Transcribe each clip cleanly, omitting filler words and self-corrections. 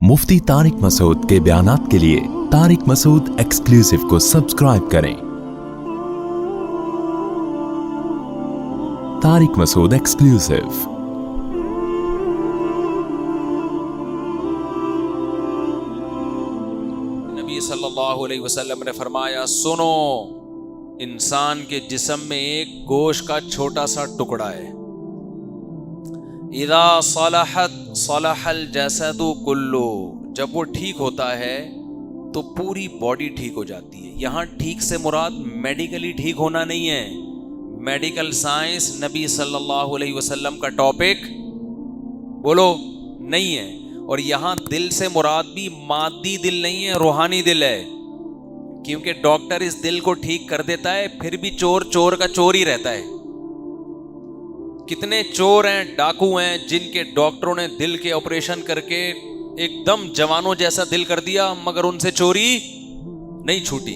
मुफ्ती तारिक मसूद के बयानात के लिए तारिक मसूद एक्सक्लूसिव को सब्सक्राइब करें। तारिक मसूद एक्सक्लूसिव। नबी सल्लल्लाहु अलैहि वसल्लम ने फरमाया, सुनो, इंसान के जिस्म में एक गोश्त का छोटा सा टुकड़ा है। इदा सलहत सलहल जसदु कुल्लु, जब वो ठीक होता है तो पूरी बॉडी ठीक हो जाती है। यहाँ ठीक से मुराद मेडिकली ठीक होना नहीं है। मेडिकल साइंस नबी सल्लल्लाहु अलैहि वसल्लम का टॉपिक बोलो नहीं है। और यहाँ दिल से मुराद भी मादी दिल नहीं है, रूहानी दिल है। क्योंकि डॉक्टर इस दिल को ठीक कर देता है, फिर भी चोर चोर का चोर ही रहता है। कितने चोर हैं, डाकू हैं, जिनके डॉक्टरों ने दिल के ऑपरेशन करके एकदम जवानों जैसा दिल कर दिया, मगर उनसे चोरी नहीं छूटी।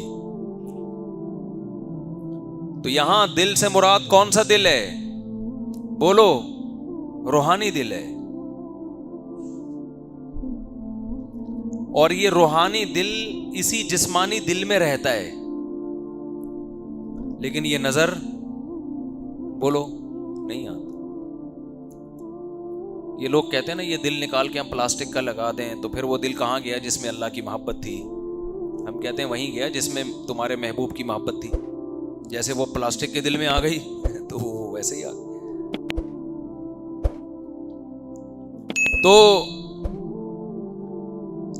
तो यहां दिल से मुराद कौन सा दिल है? बोलो, रूहानी दिल है। और ये रूहानी दिल इसी जिस्मानी दिल में रहता है, लेकिन ये नजर बोलो नहीं आता। ये लोग कहते हैं ना, ये दिल निकाल के हम प्लास्टिक का लगा दें तो फिर वो दिल कहाँ गया जिसमें अल्लाह की मोहब्बत थी? हम कहते हैं वहीं गया जिसमें तुम्हारे महबूब की मोहब्बत थी। जैसे वो प्लास्टिक के दिल में आ गई तो वो वैसे ही आ गई। तो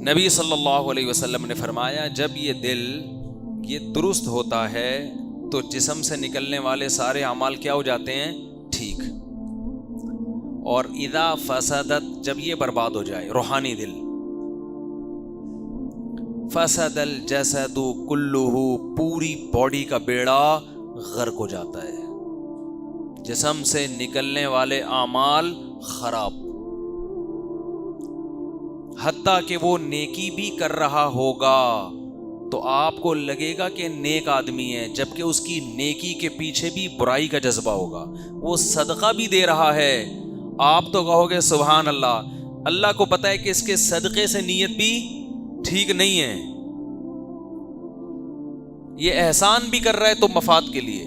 नबी सल्लल्लाहु अलैहि वसल्लम ने फरमाया, जब ये दिल ये दुरुस्त होता है तो जिस्म से निकलने वाले सारे अमाल क्या हो जाते हैं? ठीक। और इदा फसदत, जब ये बर्बाद हो जाए रूहानी दिल, फसदल जसदु कुल्लुहु, पूरी बॉडी का बेड़ा गर्क हो जाता है। जिस्म से निकलने वाले आमाल खराब, हत्ता कि वो नेकी भी कर रहा होगा तो आपको लगेगा कि नेक आदमी है, जबकि उसकी नेकी के पीछे भी बुराई का जज्बा होगा। वो सदका भी दे रहा है, आप तो कहोगे सुभान अल्लाह। अल्लाह को पता है कि इसके सदके से नीयत भी ठीक नहीं है, ये एहसान भी कर रहा है तो मफाद के लिए।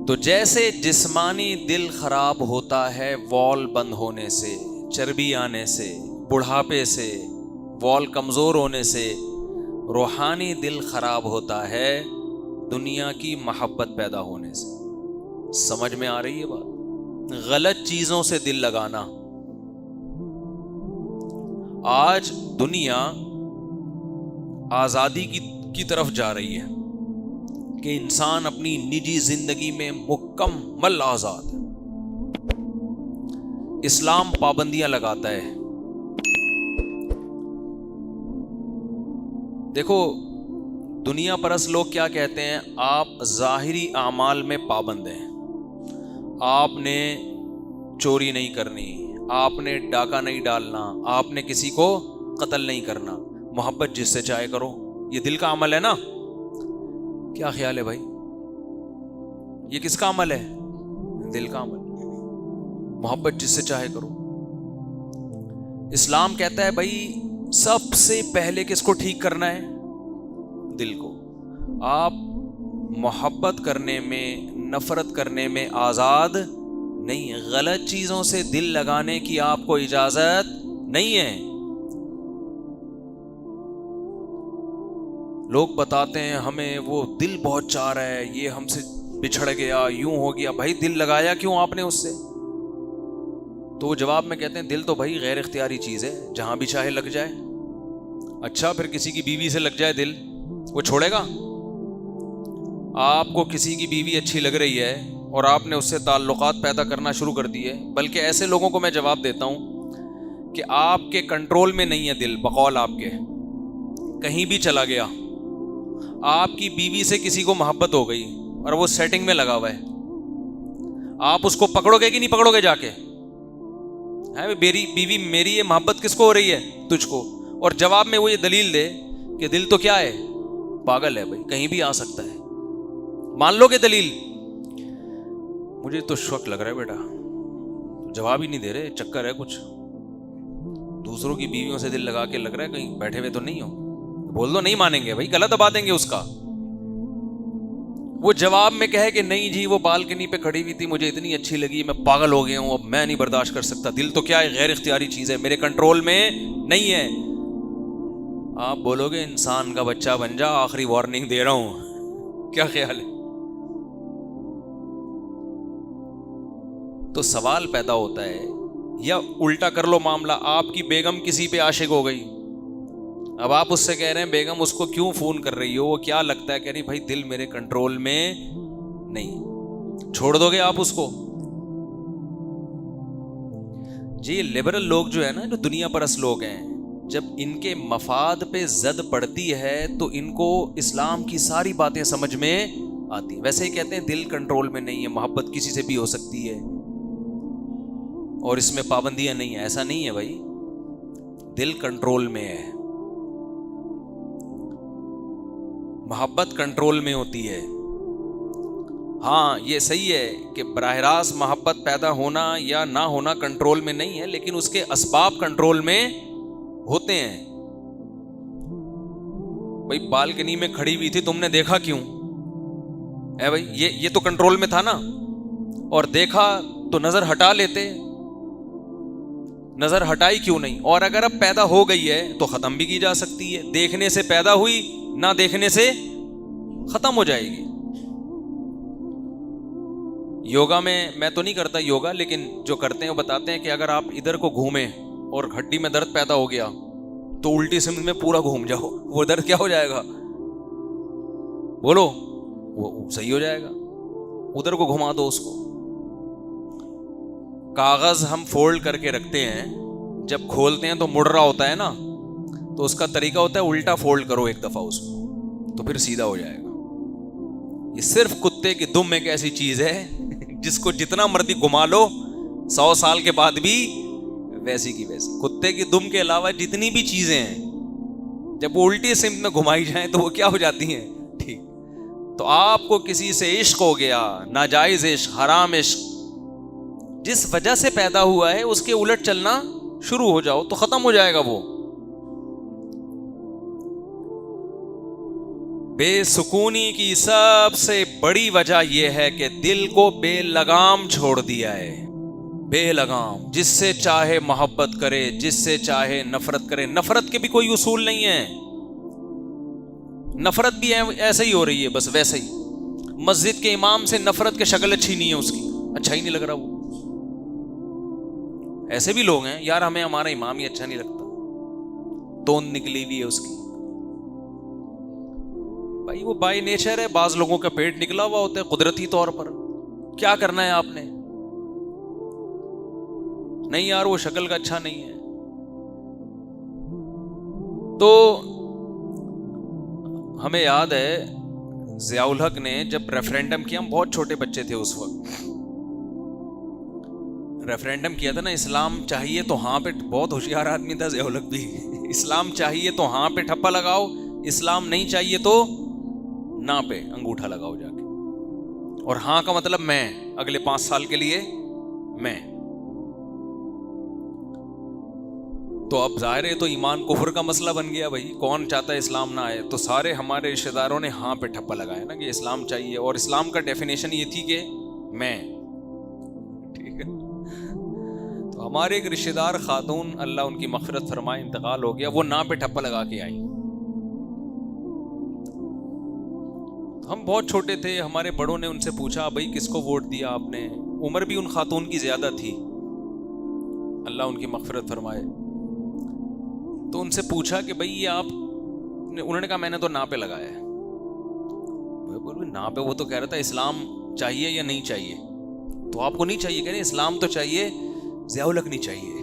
तो जैसे जिस्मानी दिल खराब होता है वॉल बंद होने से, चर्बी आने से, बुढ़ापे से, वॉल कमजोर होने से, रूहानी दिल खराब होता है दुनिया की मोहब्बत पैदा होने से। समझ में आ रही है बात? गलत चीजों से दिल लगाना। आज दुनिया आजादी की तरफ जा रही है कि इंसान अपनी निजी जिंदगी में मुकम्मल आजाद है। इस्लाम पाबंदियां लगाता है। देखो, दुनिया परस लोग क्या कहते हैं? आप ज़ाहिरी आमाल में पाबंद हैं, आपने चोरी नहीं करनी, आपने डाका नहीं डालना, आपने किसी को कत्ल नहीं करना, मोहब्बत जिससे चाहे करो। ये दिल का अमल है ना? क्या ख्याल है भाई? ये किसका अमल है? दिल का अमल। मोहब्बत जिससे चाहे करो। इस्लाम कहता है भाई सबसे पहले किसको ठीक करना है? दिल को। आप मोहब्बत करने में, नफरत करने में आजाद नहीं है। गलत चीजों से दिल लगाने की आपको इजाजत नहीं है। लोग बताते हैं हमें वो दिल बहुत चाह रहा है, ये हमसे बिछड़ गया, यूं हो गया। भाई दिल लगाया क्यों आपने उससे? तो वो जवाब में कहते हैं दिल तो भाई गैर इख्तियारी चीज है, जहां भी चाहे लग जाए। अच्छा, फिर किसी की बीवी से लग जाए दिल, वो छोड़ेगा? आपको किसी की बीवी अच्छी लग रही है और आपने उससे ताल्लुकात पैदा करना शुरू कर दिए। बल्कि ऐसे लोगों को मैं जवाब देता हूं कि आपके कंट्रोल में नहीं है दिल, बकौल आपके कहीं भी चला गया। आपकी बीवी से किसी को मोहब्बत हो गई और वो सेटिंग में लगा हुआ है, आप उसको पकड़ोगे कि नहीं पकड़ोगे जाके? है मेरी बीवी, मेरी ये मोहब्बत किसको हो रही है? तुझको। और जवाब में वो ये दलील दे कि दिल तो क्या है? पागल है भाई, कहीं भी आ सकता है। मान लो कि दलील, मुझे तो शक लग रहा है बेटा, जवाब ही नहीं दे रहे, चक्कर है कुछ, दूसरों की बीवियों से दिल लगा के लग रहा है कहीं बैठे हुए तो नहीं हो, बोल दो, नहीं मानेंगे भाई, गला दबा देंगे उसका। वो जवाब में कहे कि नहीं जी वो बालकनी पे खड़ी हुई थी, मुझे इतनी अच्छी लगी, मैं पागल हो गया हूं, अब मैं नहीं बर्दाश्त कर सकता। दिल तो क्या है, गैर इख्तियारी चीज है, मेरे कंट्रोल में नहीं है। आप बोलोगे इंसान का बच्चा बन जा, आखिरी वार्निंग दे रहा हूं, क्या ख्याल है? तो सवाल पैदा होता है, या उल्टा कर लो मामला, आपकी बेगम किसी पे आशिक हो गई, अब आप उससे कह रहे हैं बेगम उसको क्यों फोन कर रही हो, वो क्या लगता है, कह रही भाई दिल मेरे कंट्रोल में नहीं, छोड़ दोगे आप उसको? जी लिबरल लोग जो है ना, जो दुनिया परस्त लोग हैं, जब इनके मफाद पे जद पड़ती है तो इनको इस्लाम की सारी बातें समझ में आती हैं। वैसे ही कहते हैं दिल कंट्रोल में नहीं है, मोहब्बत किसी से भी हो सकती है और इसमें पाबंदियां नहीं है, ऐसा नहीं है भाई, दिल कंट्रोल में है, मोहब्बत कंट्रोल में होती है। हाँ ये सही है कि बराह रास्त मोहब्बत पैदा होना या ना होना कंट्रोल में नहीं है, लेकिन उसके असबाब कंट्रोल में होते हैं। भाई बालकनी में खड़ी हुई थी, तुमने देखा क्यों है भाई, ये तो कंट्रोल में था ना, और देखा तो नजर हटा लेते, नजर हटाई क्यों नहीं? और अगर अब पैदा हो गई है तो खत्म भी की जा सकती है, देखने से पैदा हुई, ना देखने से खत्म हो जाएगी। योगा में, मैं तो नहीं करता योगा, लेकिन जो करते हैं वो बताते हैं कि अगर आप इधर को घूमें और हड्डी में दर्द पैदा हो गया तो उल्टी सिमत में पूरा घूम जाओ, वो दर्द क्या हो जाएगा, बोलो, वो सही हो जाएगा। उधर को घुमा दो उसको। कागज हम फोल्ड करके रखते हैं, जब खोलते हैं तो मुड़ रहा होता है ना, तो उसका तरीका होता है उल्टा फोल्ड करो एक दफा उसको, तो फिर सीधा हो जाएगा। ये सिर्फ कुत्ते की दुम एक ऐसी चीज है जिसको जितना मर्जी घुमा लो 100 साल के बाद भी वैसी की वैसी। कुत्ते की दुम के अलावा जितनी भी चीजें हैं जब वो उल्टी सिमत में घुमाई जाए तो वो क्या हो जाती हैं, ठीक। तो आपको किसी से इश्क हो गया, नाजायज इश्क, हराम इश्क, जिस वजह से पैदा हुआ है उसके उलट चलना शुरू हो जाओ तो खत्म हो जाएगा वो। बेसुकूनी की सबसे बड़ी वजह यह है कि दिल को बेलगाम छोड़ दिया है, बेलगाम, जिससे चाहे मोहब्बत करे, जिससे चाहे नफरत करे। नफरत के भी कोई उसूल नहीं है, नफरत भी ऐसे ही हो रही है, बस वैसे ही। मस्जिद के इमाम से नफरत की शक्ल अच्छी नहीं है उसकी, अच्छा ही नहीं लग रहा वो। ऐसे भी लोग हैं यार, हमें हमारा इमाम ही अच्छा नहीं लगता, तोंद निकली हुई है उसकी। भाई वो बाय नेचर है, बाज लोगों का पेट निकला हुआ होता है कुदरती तौर पर, क्या करना है आपने? नहीं यार वो शक्ल का अच्छा नहीं है। तो हमें याद है ज़ियाउल हक ने जब रेफरेंडम किया, हम बहुत छोटे बच्चे थे उस वक्त, रेफरेंडम किया था ना, इस्लाम चाहिए तो हाँ पे, बहुत होशियार आदमी था ज़ियाउल हक भी, इस्लाम चाहिए तो हाँ पे ठप्पा लगाओ, इस्लाम नहीं चाहिए तो ना पे अंगूठा लगाओ जाके, और हाँ का मतलब मैं, अगले 5 साल के लिए मैं। तो अब जाहिर है तो ईमान कुफर का मसला बन गया भाई, कौन चाहता है इस्लाम ना आए? तो सारे हमारे रिश्तेदारों ने हाँ पे ठप्पा लगाया ना कि इस्लाम चाहिए, और इस्लाम का डेफिनेशन ये थी कि मैं, ठीक है। तो हमारे एक रिश्तेदार खातून, अल्लाह उनकी मग़फ़िरत फरमाए, इंतकाल हो गया, वो ना पे ठप्पा लगा के आई। हम बहुत छोटे थे, हमारे बड़ों ने उनसे पूछा भाई किसको वोट दिया आपने? उम्र भी उन खातून की ज्यादा थी, अल्लाह उनकी मग़फ़िरत फरमाए। तो उनसे पूछा कि भाई ये आप, उन्होंने कहा मैंने तो ना पे लगाया है। बोले ना पे? वो तो कह रहा था इस्लाम चाहिए या नहीं चाहिए, तो आपको नहीं चाहिए? कह रहे इस्लाम तो चाहिए, ज़ियाउल हक नहीं चाहिए।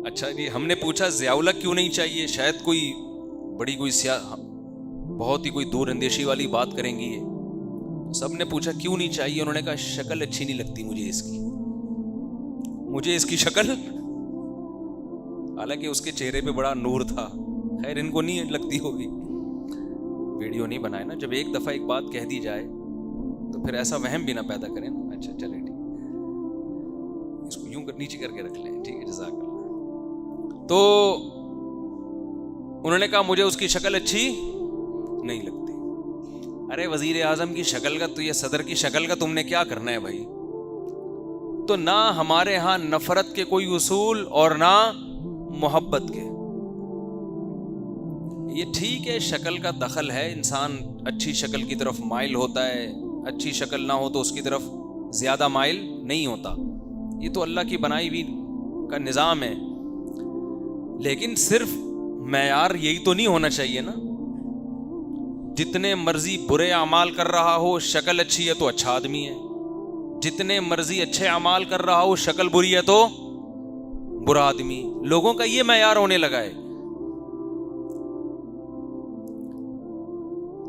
अच्छा जी, हमने पूछा ज़ियाउल हक क्यों नहीं चाहिए? शायद कोई बड़ी कोई बहुत ही कोई दूर अंदेशी वाली बात करेंगी ये। सब ने पूछा क्यों नहीं चाहिए? उन्होंने कहा शक्ल अच्छी नहीं लगती मुझे इसकी, मुझे इसकी शक्ल, हालांकि उसके चेहरे पे बड़ा नूर था, खैर इनको नहीं लगती होगी, वीडियो नहीं बनाए ना। जब एक दफा एक बात कह दी जाए तो फिर ऐसा वहम भी ना पैदा करें ना। अच्छा चले ठीक। اس کو یوں نیچے کر کے رکھ لیں, ٹھیک ہے, جزاک اللہ. تو انہوں نے کہا مجھے اس کی شکل اچھی نہیں لگتی. ارے وزیر اعظم کی شکل کا تو, یہ صدر کی شکل کا تم نے کیا کرنا ہے بھائی؟ تو نہ ہمارے ہاں نفرت کے کوئی اصول اور نہ محبت کے. یہ ٹھیک ہے شکل کا دخل ہے, انسان اچھی شکل کی طرف مائل ہوتا ہے, اچھی شکل نہ ہو تو اس کی طرف زیادہ مائل نہیں ہوتا, یہ تو اللہ کی بنائی ہوئی کا نظام ہے. لیکن صرف معیار یہی تو نہیں ہونا چاہیے نا. جتنے مرضی برے اعمال کر رہا ہو شکل اچھی ہے تو اچھا آدمی ہے, جتنے مرضی اچھے اعمال کر رہا ہو شکل بری ہے تو برا آدمی. لوگوں کا یہ معیار ہونے لگا ہے.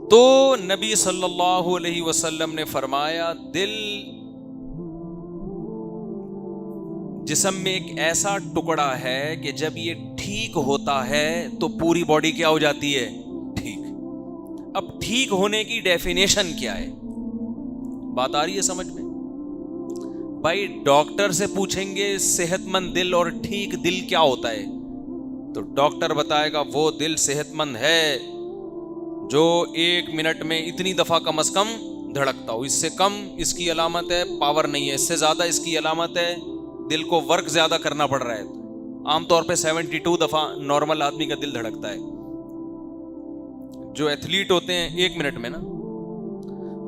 تو نبی صلی اللہ علیہ وسلم نے فرمایا دل جسم میں ایک ایسا ٹکڑا ہے کہ جب یہ ٹھیک ہوتا ہے تو پوری باڈی کیا ہو جاتی ہے؟ ٹھیک. اب ٹھیک ہونے کی ڈیفینیشن کیا ہے؟ بات آ رہی ہے سمجھ میں؟ بھائی ڈاکٹر سے پوچھیں گے صحت مند دل اور ٹھیک دل کیا ہوتا ہے, تو ڈاکٹر بتائے گا وہ دل صحت مند ہے جو 1 منٹ میں اتنی دفعہ کم از کم دھڑکتا ہو, اس سے کم اس کی علامت ہے پاور نہیں ہے, اس سے زیادہ اس کی علامت ہے دل کو ورک زیادہ کرنا پڑ رہا ہے. عام طور پہ 72 دفعہ نارمل آدمی کا دل دھڑکتا ہے. جو ایتھلیٹ ہوتے ہیں 1 منٹ میں نا,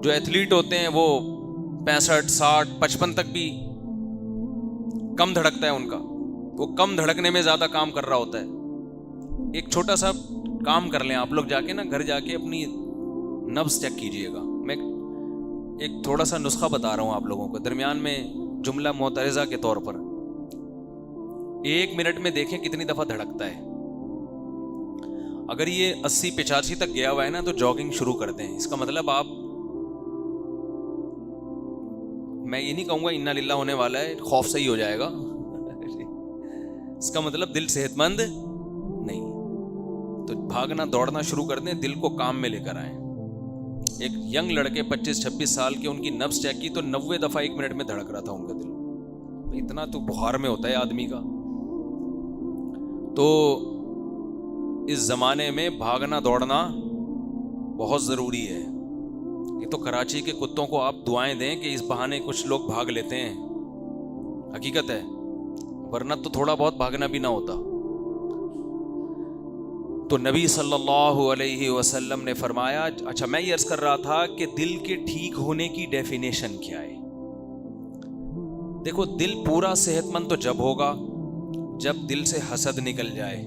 جو ایتھلیٹ ہوتے ہیں وہ 65, 60, 55 تک بھی کم دھڑکتا ہے ان کا, وہ کم دھڑکنے میں زیادہ کام کر رہا ہوتا ہے. ایک چھوٹا سا کام کر لیں آپ لوگ, جا کے نا گھر جا کے اپنی نبض چیک کیجئے گا. میں ایک تھوڑا سا نسخہ بتا رہا ہوں آپ لوگوں کو, درمیان میں جملہ معترضہ کے طور پر. 1 منٹ میں دیکھیں کتنی دفعہ دھڑکتا ہے. اگر یہ 80-85 تک گیا ہوا ہے نا تو جاگنگ شروع کر دیں. اس کا مطلب آپ, میں یہ نہیں کہوں گا انا للہ ہونے والا ہے, خوف صحیح ہو جائے گا, اس کا مطلب دل صحت مند نہیں. تو بھاگنا دوڑنا شروع کر دیں, دل کو کام میں لے کر آئیں. ایک ینگ لڑکے 25-26 سال کے, ان کی نبض چیک کی تو 90 دفعہ 1 منٹ میں دھڑک رہا تھا ان کا دل. اتنا تو بخار میں ہوتا ہے آدمی کا. تو اس زمانے میں بھاگنا دوڑنا بہت ضروری ہے. یہ تو کراچی کے کتوں کو آپ دعائیں دیں کہ اس بہانے کچھ لوگ بھاگ لیتے ہیں, حقیقت ہے, ورنہ تو تھوڑا بہت بھاگنا بھی نہ ہوتا. تو نبی صلی اللہ علیہ وسلم نے فرمایا, اچھا میں یہ عرض کر رہا تھا کہ دل کے ٹھیک ہونے کی ڈیفینیشن کیا ہے. دیکھو دل پورا صحت مند تو جب ہوگا جب دل سے حسد نکل جائے,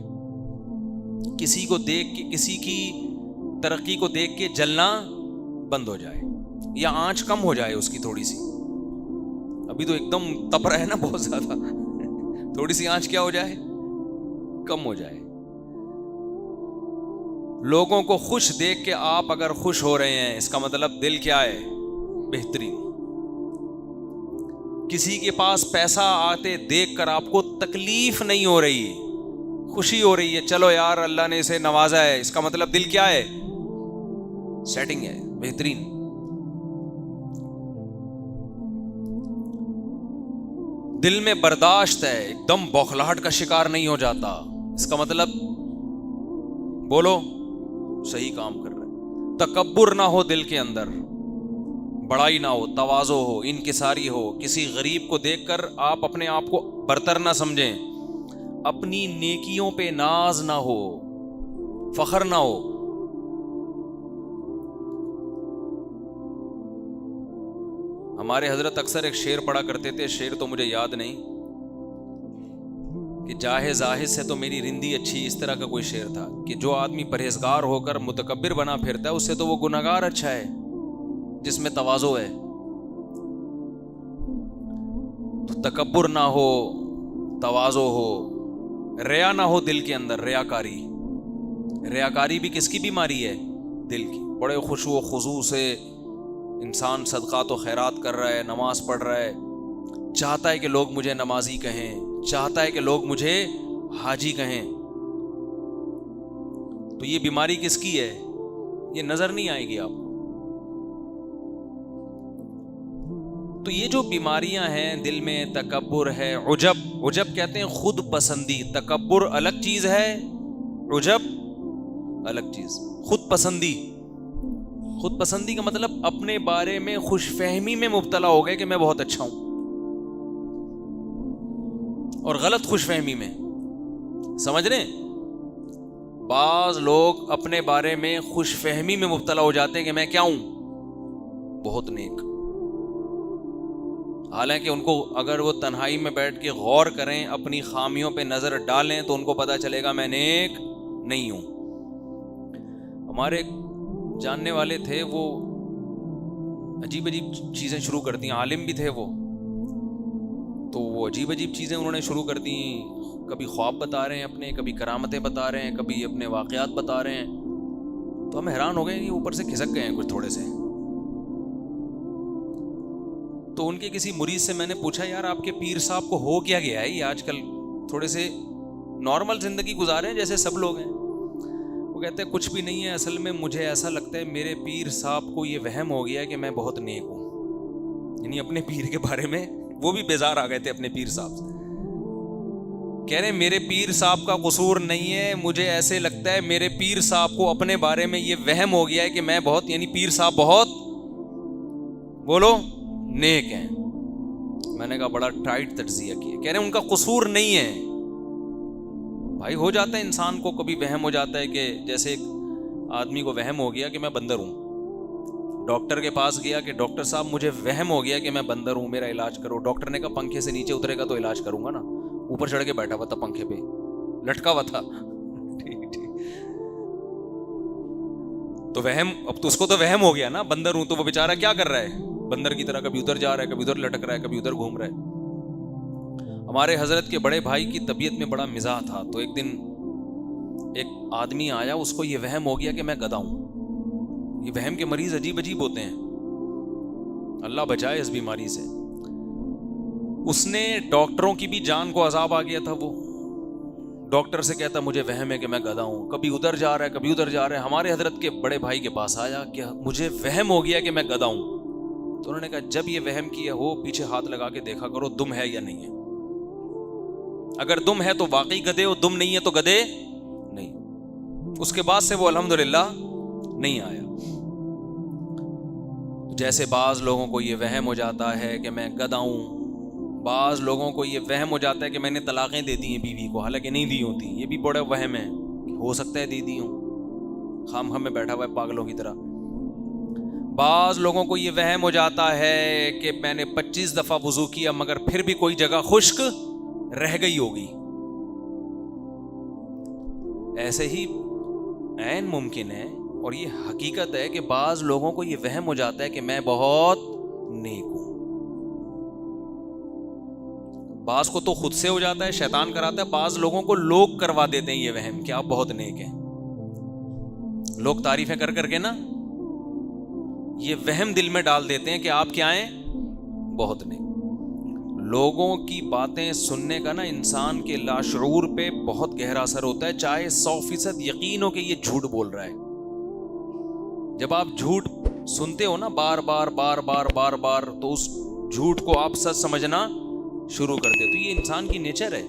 کسی کو دیکھ کے, کسی کی ترقی کو دیکھ کے جلنا بند ہو جائے, یا آنچ کم ہو جائے اس کی تھوڑی سی. ابھی تو ایک دم تپ رہا ہے نا بہت زیادہ, تھوڑی سی آنچ کیا ہو جائے, کم ہو جائے. لوگوں کو خوش دیکھ کے آپ اگر خوش ہو رہے ہیں, اس کا مطلب دل کیا ہے؟ بہترین. کسی کے پاس پیسہ آتے دیکھ کر آپ کو تکلیف نہیں ہو رہی, خوشی ہو رہی ہے, چلو یار اللہ نے اسے نوازا ہے, اس کا مطلب دل کیا ہے؟ سیٹنگ ہے, بہترین. دل میں برداشت ہے, ایک دم بوکھلاہٹ کا شکار نہیں ہو جاتا, اس کا مطلب بولو صحیح کام کر رہے. تکبر نہ ہو دل کے اندر, بڑائی نہ ہو, تواضع ہو, انکساری ہو. کسی غریب کو دیکھ کر آپ اپنے آپ کو برتر نہ سمجھیں, اپنی نیکیوں پہ ناز نہ ہو, فخر نہ ہو. ہمارے حضرت اکثر ایک شعر پڑھا کرتے تھے, شعر تو مجھے یاد نہیں, کہ جاہے زاہد سے تو میری رندی اچھی, اس طرح کا کوئی شعر تھا کہ جو آدمی پرہیزگار ہو کر متکبر بنا پھرتا ہے اس سے تو وہ گناہگار اچھا ہے جس میں تواضع ہے. تو تکبر نہ ہو, تواضع ہو, ریا نہ ہو دل کے اندر, ریاکاری. ریاکاری بھی کس کی بیماری ہے؟ دل کی. بڑے خشوع و خضوع سے انسان صدقات و خیرات کر رہا ہے, نماز پڑھ رہا ہے, چاہتا ہے کہ لوگ مجھے نمازی کہیں, چاہتا ہے کہ لوگ مجھے حاجی کہیں. تو یہ بیماری کس کی ہے؟ یہ نظر نہیں آئے گی آپ کو. تو یہ جو بیماریاں ہیں دل میں، تکبر ہے، عجب کہتے ہیں خود پسندی. تکبر الگ چیز ہے، عجب الگ چیز. خود پسندی کا مطلب اپنے بارے میں خوش فہمی میں مبتلا ہو گئے کہ میں بہت اچھا ہوں، اور غلط خوش فہمی میں. سمجھ رہے ہیں؟ بعض لوگ اپنے بارے میں خوش فہمی میں مبتلا ہو جاتے ہیں کہ میں کیا ہوں، بہت نیک. حالانکہ ان کو اگر وہ تنہائی میں بیٹھ کے غور کریں، اپنی خامیوں پہ نظر ڈالیں، تو ان کو پتہ چلے گا میں نیک نہیں ہوں. ہمارے جاننے والے تھے، وہ عجیب چیزیں شروع کر دیں. عالم بھی تھے وہ، تو وہ عجیب چیزیں انہوں نے شروع کر دیں. کبھی خواب بتا رہے ہیں اپنے، کبھی کرامتیں بتا رہے ہیں، کبھی اپنے واقعات بتا رہے ہیں. تو ہم حیران ہو گئے کہ اوپر سے کھسک گئے ہیں کچھ تھوڑے سے. تو ان کے کسی مرید سے میں نے پوچھا، یار آپ کے پیر صاحب کو ہو کیا گیا ہے، یہ آج کل تھوڑے سے نارمل زندگی گزارے ہیں جیسے سب لوگ ہیں. وہ کہتے ہیں کچھ بھی نہیں ہے، اصل میں مجھے ایسا لگتا ہے میرے پیر صاحب کو یہ وہم ہو گیا ہے کہ میں بہت نیک ہوں. یعنی اپنے پیر کے بارے میں وہ بھی بیزار آ گئے تھے اپنے پیر صاحب سے. کہہ رہے ہیں میرے پیر صاحب کا قصور نہیں ہے، مجھے ایسے لگتا ہے میرے پیر صاحب کو اپنے بارے میں یہ وہم ہو گیا ہے کہ میں بہت، یعنی پیر صاحب بہت، بولو، نیک ہیں. میں نے کہا بڑا ٹائٹ تجزیہ کیا. کہہ رہے ہیں ان کا قصور نہیں ہے. بھائی ہو جاتا ہے انسان کو کبھی وہم ہو جاتا ہے، کہ جیسے ایک آدمی کو وہم ہو گیا کہ میں بندر ہوں. ڈاکٹر کے پاس گیا کہ ڈاکٹر صاحب مجھے وہم ہو گیا کہ میں بندر ہوں، میرا علاج کرو. ڈاکٹر نے کہا پنکھے سے نیچے اترے گا تو علاج کروں گا نا. اوپر چڑھ کے بیٹھا ہوا تھا، پنکھے پہ لٹکا ہوا تھا. ٹھیک تو وہم، اب تو اس کو تو وہم ہو گیا نا، بندر ہوں. تو وہ بیچارہ کیا کر رہا ہے، بندر کی طرح کبھی ادھر جا رہا ہے، کبھی ادھر لٹک رہا ہے، کبھی ادھر گھوم رہا ہے. ہمارے حضرت کے بڑے بھائی کی طبیعت میں بڑا مزاح تھا. تو ایک دن ایک آدمی آیا، اس کو یہ وہم ہو گیا کہ میں گدھا ہوں. یہ وہم کے مریض عجیب ہوتے ہیں، اللہ بچائے اس بیماری سے. اس نے ڈاکٹروں کی بھی جان کو عذاب آ گیا تھا. وہ ڈاکٹر سے کہتا مجھے وہم ہے کہ میں گدھا ہوں، کبھی ادھر جا رہا ہے، کبھی ادھر جا رہا ہے. ہمارے حضرت کے بڑے بھائی کے پاس آیا کہ مجھے وہم ہو گیا کہ میں گدھا ہوں. تو انہوں نے کہا جب یہ وہم کیا ہو، پیچھے ہاتھ لگا کے دیکھا کرو دم ہے یا نہیں ہے. اگر دم ہے تو واقعی گدھے ہو، دم نہیں ہے تو گدھے نہیں. اس کے بعد سے وہ الحمدللہ نہیں آیا. جیسے بعض لوگوں کو یہ وہم ہو جاتا ہے کہ میں گدھا ہوں، بعض لوگوں کو یہ وہم ہو جاتا ہے کہ میں نے طلاقیں دے دی ہیں بیوی کو، حالانکہ نہیں دی ہوتی. یہ بھی بڑا وہم ہے، ہو سکتا ہے دے دی ہوں، خام میں بیٹھا ہوا ہے پاگلوں کی طرح. بعض لوگوں کو یہ وہم ہو جاتا ہے کہ میں نے 25 دفعہ وضو کیا مگر پھر بھی کوئی جگہ خشک رہ گئی ہوگی. ایسے ہی عین ممکن ہے، اور یہ حقیقت ہے کہ بعض لوگوں کو یہ وہم ہو جاتا ہے کہ میں بہت نیک ہوں. بعض کو تو خود سے ہو جاتا ہے، شیطان کراتا ہے. بعض لوگوں کو لوگ کروا دیتے ہیں یہ وہم کہ آپ بہت نیک ہیں. لوگ تعریفیں کر کر کے نا یہ وہم دل میں ڈال دیتے ہیں کہ آپ کیا ہیں، بہت نیک. لوگوں کی باتیں سننے کا نا انسان کے لاشعور پہ بہت گہرا اثر ہوتا ہے، چاہے 100% یقین ہو کہ یہ جھوٹ بول رہا ہے. جب آپ جھوٹ سنتے ہو نا بار بار بار بار بار بار، تو اس جھوٹ کو آپ سچ سمجھنا شروع کر دے. تو یہ انسان کی نیچر ہے.